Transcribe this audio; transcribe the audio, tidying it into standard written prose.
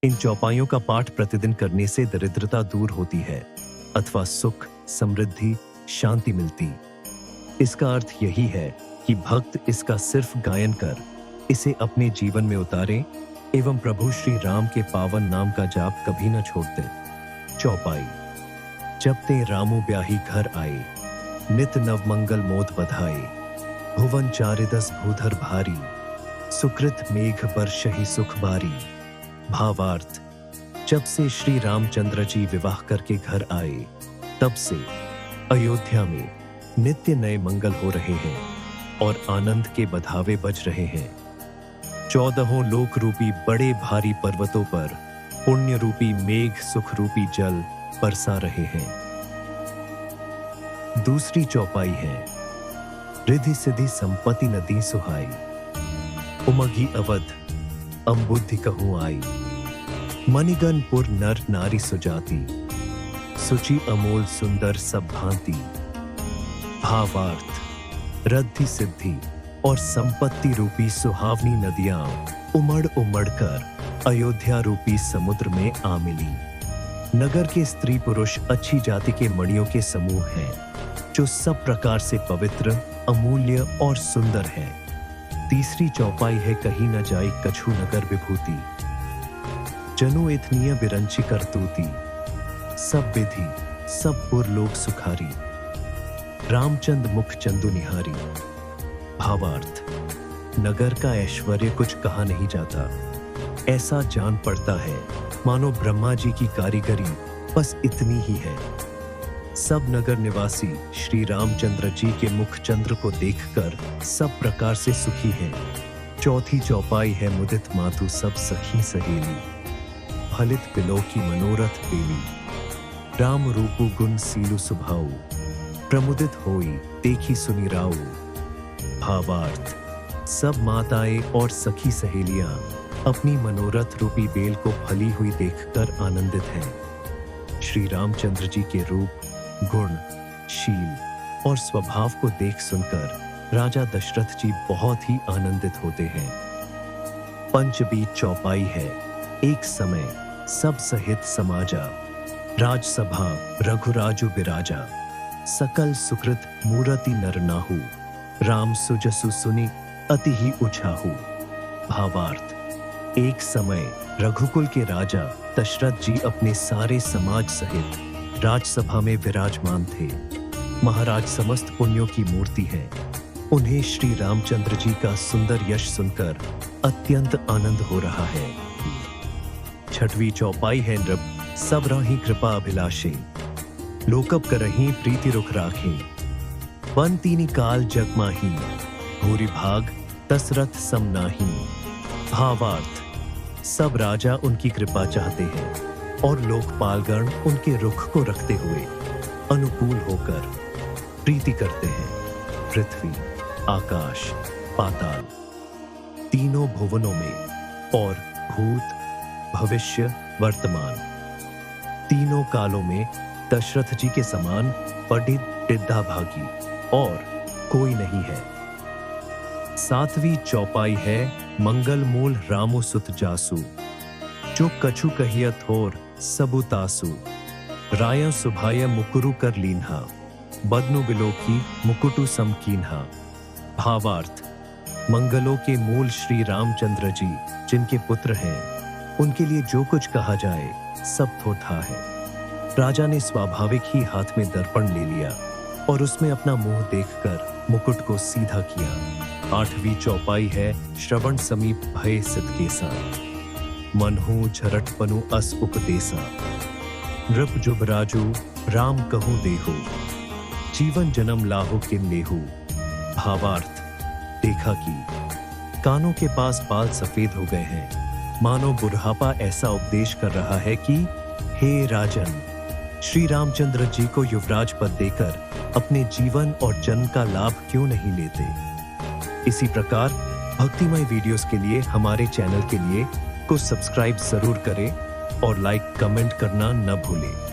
इन चौपाइयों का पाठ प्रतिदिन करने से दरिद्रता दूर होती है अथवा सुख, समृद्धि, शांति मिलती। इसका अर्थ यही है कि भक्त इसका सिर्फ गायन कर इसे अपने जीवन में उतारे एवं प्रभु श्री राम के पावन नाम का जाप कभी न छोड़ते। चौपाई। जब ते रामो ब्याही घर आए, नित नव मंगल मोद बधाए, भुवन चारिदस भूधर भारी, सुकृत मेघ बरसहि सुख बारी। भावार्थ। जब से श्री रामचंद्र जी विवाह करके घर आए, तब से अयोध्या में नित्य नए मंगल हो रहे हैं और आनंद के बधावे बज रहे हैं। 14 लोक रूपी बड़े भारी पर्वतों पर पुण्य रूपी मेघ सुख रूपी जल बरसा रहे हैं। दूसरी चौपाई है, रिधि सिद्धि संपत्ति नदी सुहाई, उमगी अवध अम्बुद्धि कहूं आई, मणिगणपुर नर नारी सुजाति, सुचि अमोल सुंदर सब भांति। भावार्थ। रिद्धि सिद्धि और संपत्ति रूपी सुहावनी नदियां उमड़ उमड़ कर अयोध्या रूपी समुद्र में आ मिली। नगर के स्त्री पुरुष अच्छी जाति के मणियों के समूह हैं, जो सब प्रकार से पवित्र, अमूल्य और सुंदर है। तीसरी चौपाई है, कहीं न जाई कछु नगर विभूति, जनु इतनीय बिरंची करतूती, सब विधि सब पुर लोक सुखारी, रामचंद मुख चंदु निहारी। भावार्थ। नगर का ऐश्वर्य कुछ कहा नहीं जाता। ऐसा जान पड़ता है मानो ब्रह्मा जी की कारीगरी बस इतनी ही है। सब नगर निवासी श्री रामचंद्र जी के मुख चंद्र को देखकर सब प्रकार से सुखी हैं। चौथी चौपाई है, मुदित मातु सब सखी सहेली, फलित पिलो की मनोरथ बेली, राम रूपु गुण सीलु सुभाऊ, प्रमुदित होई देखी सुनी राऊ। भावार्थ। सब माताएं और सखी सहेलियां अपनी मनोरथ रूपी बेल को फली हुई देखकर आनंदित हैं। श्री रामचंद्र जी के रूप, गुण, शील और स्वभाव को देख सुनकर राजा दशरथ जी बहुत ही आनंदित होते हैं। पंचबीज चौपाई है, एक समय सब सहित समाजा, राजसभा रघुराजु विराजा, सकल सुकृत मूरति नर नाहु, राम सुजसु सुनि अति ही उछाहु। भावार्थ। एक समय रघुकुल के राजा दशरथ जी अपने सारे समाज सहित राजसभा में विराजमान थे। महाराज समस्त पुण्यों की मूर्ति है। उन्हें श्री रामचंद्र जी का सुंदर यश सुनकर अत्यंत आनंद हो रहा है। छठवीं चौपाई है, नृप सब राही कृपा अभिलाषे, लोकप करही प्रीति रुख राखे, वन तीनी काल जग माही, भूरि भाग दशरथ सम नाही। भावार्थ। सब राजा उनकी कृपा चाहते हैं और लोकपालगण उनके रुख को रखते हुए अनुकूल होकर प्रीति करते हैं। पृथ्वी, आकाश, पाताल, तीनों भुवनों में और भूत, भविष्य, वर्तमान, तीनों कालों में दशरथ जी के समान पंडित टिड्ढाभागी और कोई नहीं है। सातवीं चौपाई है, मंगल मूल रामु सुत जासु, जो कछु कहिय थोर सबु तासु, राय सुभाय मुकुरु कर लीन्हा, बदनु बिलोकी मुकुटु समकीन्हा। भावार्थ। मंगलों के मूल श्री रामचंद्र जी जिनके पुत्र हैं, उनके लिए जो कुछ कहा जाए सब थोथा है। राजा ने स्वाभाविक ही हाथ में दर्पण ले लिया और उसमें अपना मुंह देखकर मुकुट को सीधा किया। आठवीं चौपाई है, श्रवण समीप भय सिद्ध केसा, मनहु झरटपनु अस उपदेसा, नृप जुबराजु राम कहूं देहु, जीवन जन्म लाहु किम लेहु। भावार्थ। देखा कि कानों के पास बाल सफेद हो गए हैं, मानो बुढ़ापा ऐसा उपदेश कर रहा है कि हे राजन, श्री रामचंद्र जी को युवराज पद देकर अपने जीवन और जन्म का लाभ क्यों नहीं लेते। इसी प्रकार भक्तिमय वीडियोस के लिए हमारे चैनल के लिए को सब्सक्राइब जरूर करें और लाइक कमेंट करना न भूलें।